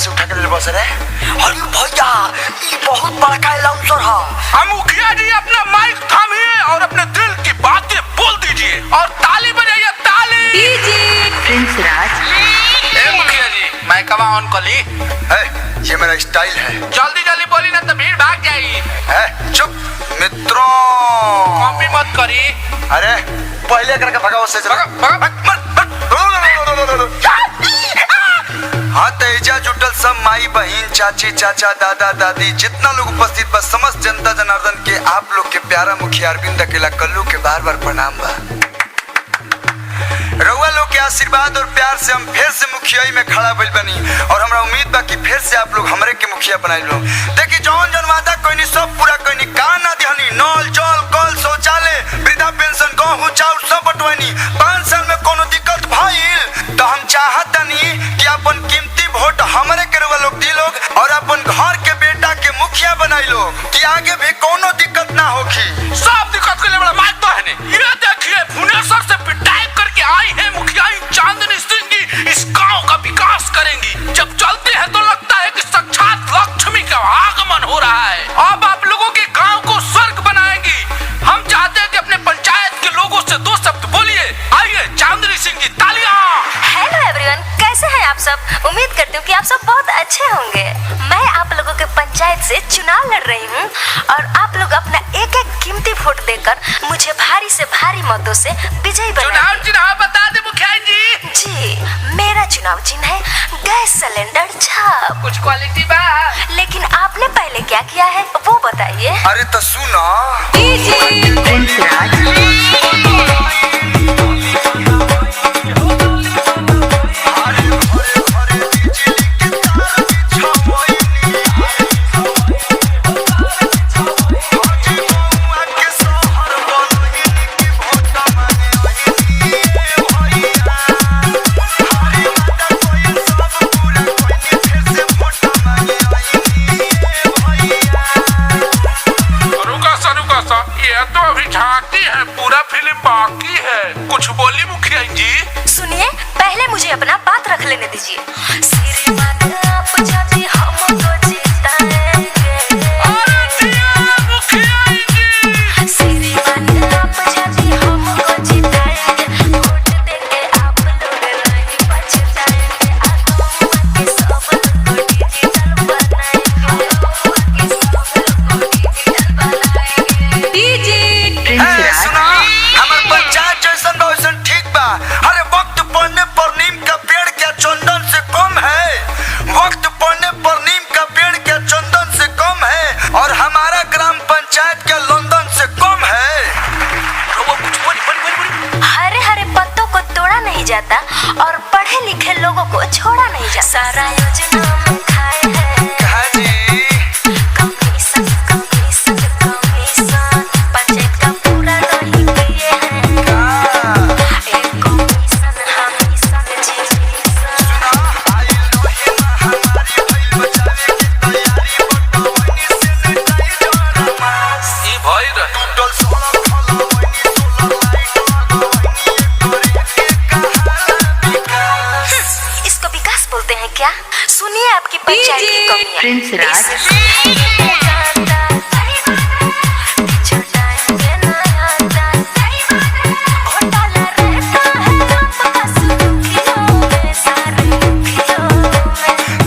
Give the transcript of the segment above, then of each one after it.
से उठा के ले बस रे। अरे भैया ये बहुत बड़का अनाउंसर है। हम मुखिया जी अपना माइक थामिए और अपने दिल की बातें बोल दीजिए और ताली बजाइए ताली। प्रिंस राज। मुखिया जी माइक ऑन कर ली। ये मेरा स्टाइल है। जल्दी जल्दी बोली ना तो भीड़ भाग जाएगी। चुप मित्रों, कॉपी मत करी। अरे पहले करके भगाओ से हाँ तेजा जुटल सब माई बहन चाची चाचा दादा दादी जितना लोग उपस्थित बा समस्त जनता जनार्दन के आप लोग के प्यारा मुखिया अरविंद अकेला कल्लू के बार बार प्रणाम बा। रउआ लोग के आशीर्वाद और प्यार से हम फिर से मुखियाई में खड़ा भइल बनी और हमरा उम्मीद बा कि फिर से आप लोग हमरे के मुखिया बनाई लो। देखी जौन जौन वादा कोई सब पूरा कोई का ना दिहनी, नल जल कल शौचालय वृद्धा पेंशन गेहूं चाउर सब बटवानी। 5 साल में कोनो दिक्कत भइल तो हम चाहतनी कि अपन कीमती वोट हमरे के रउआ लोग दी लोग और अपन घर के बेटा के मुखिया बनाई लो कि आगे भी कोनो दिक्कत ना होगी। सब दिक्कत के लिए बड़ा माइक तो है नहीं। ये देखिए भुवनेश्वर से पिटाई करके आई है मुखिया चांदनी सिंह जी इस गांव का विकास करेंगी। जब चलते हैं तो लगता है कि साक्षात लक्ष्मी का आगमन हो रहा है। अब आप लोगों के गांव को स्वर्ग बनाएंगी। हम चाहते हैं कि अपने पंचायत के लोगों से 2 शब्द बोलिए। आइए चांदनी सिंह जी तालियां। हेलो एवरीवन, कैसे हैं आप सब? उम्मीद करती हूँ कि आप सब बहुत अच्छे होंगे। मैं आप लोगों के पंचायत से चुनाव लड़ रही हूँ और आप लोग अपना एक एक कीमती वोट देकर मुझे भारी से भारी मतों से विजयी बनाएंगे। चुनाव चिन्ह बता दे मुखिया जी। जी मेरा चुनाव चिन्ह है गैस सिलेंडर छाप। कुछ क्वालिटी बा, लेकिन आपने पहले क्या किया है वो बताइए। अरे तो सुनो प्रिंस राज। पूरा फिल्म बाकी है। कुछ बोली मुखिया जी। सुनिए पहले मुझे अपना बात रख लेने दीजिए। श्रीमान आप जाति हमको जिताएंगे। श्रीमान आप जाति हमको जिताएंगे। वोट देके आप लोग नहीं पछताएंगे। आगुआ के सब लोग डिजिटल बनाएंगे। आगुआ के सब लोग डिजिटल बनाएंगे। सुना हमर पंचायत जैसन बा वैसन ठीक बा। अरे वक्त पड़ने पर नीम का पेड़ क्या चंदन से कम है। वक्त पड़ने पर नीम का पेड़ क्या चंदन से कम है और हमारा ग्राम पंचायत क्या लंदन से कम है। हरे हरे पत्तों को तोड़ा नहीं जाता और पढ़े लिखे लोगों को छोड़ा नहीं जाता। सारा योजना में खाए हैं। कहा जी कमीशन कमीशन कमीशन पंचायत का पूरा नहीं किए हैं। एक कमीशन हमीशन जी सुना आई लोहे महामारी भइल बचावे की तैयारी बटवनी सैनिटाइजर मास्क ई भई रहे टूटल सड़क फलवनी सोलर लाइट लगवनी करे के कहाला विकास। इसको विकास बोलते हैं क्या? सुनिए आपकी पंचायत की कमियां। प्रिंस राज।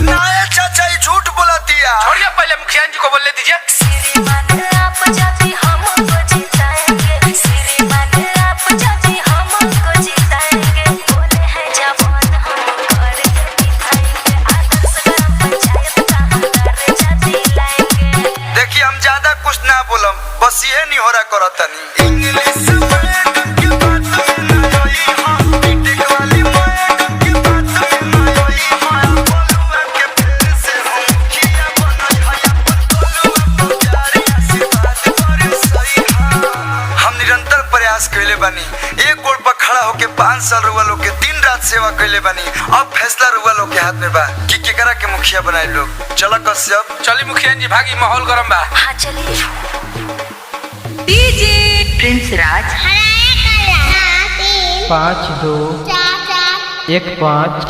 नाया चाचा ये झूठ बोला दिया। छोड़िए पहले मुखिया जी को बोलने दीजिए। श्रीमान आप जाति हमको जिताएंगे। श्रीमान आप जाति हमको जिताएंगे। बोले हैं जवान हम करके दिखाएंगे। आदर्श ग्राम पंचायत का हम घर जाति लाएंगे। देखिए हम ज्यादा कुछ ना बोलम, बस ये नहीं हो रहा करतनी। इंग्लिश मैडम की बात में ना आई हां, बीटेक वाली मैडम की बात में ना आई हां। बोलुआ के फिर से हम मुखिया बनाई है अपन बोलुआ प्यारे आशीर्वाद करे सही हां। हम निरंतर प्रयास कइले बानी। एक गोड़ पर खड़ा होके 5 साल रुआ लोग के दिन रात सेवा कइले बानी। अब फैसला रुआ लोग के हाथ में बा कि केकरा के मुखिया बनाई लोग। चला कश्यप चली मुखिया जी भागी, माहौल गरम बा। हाँ चलिए। प्रिंस राज। 5 2 1 5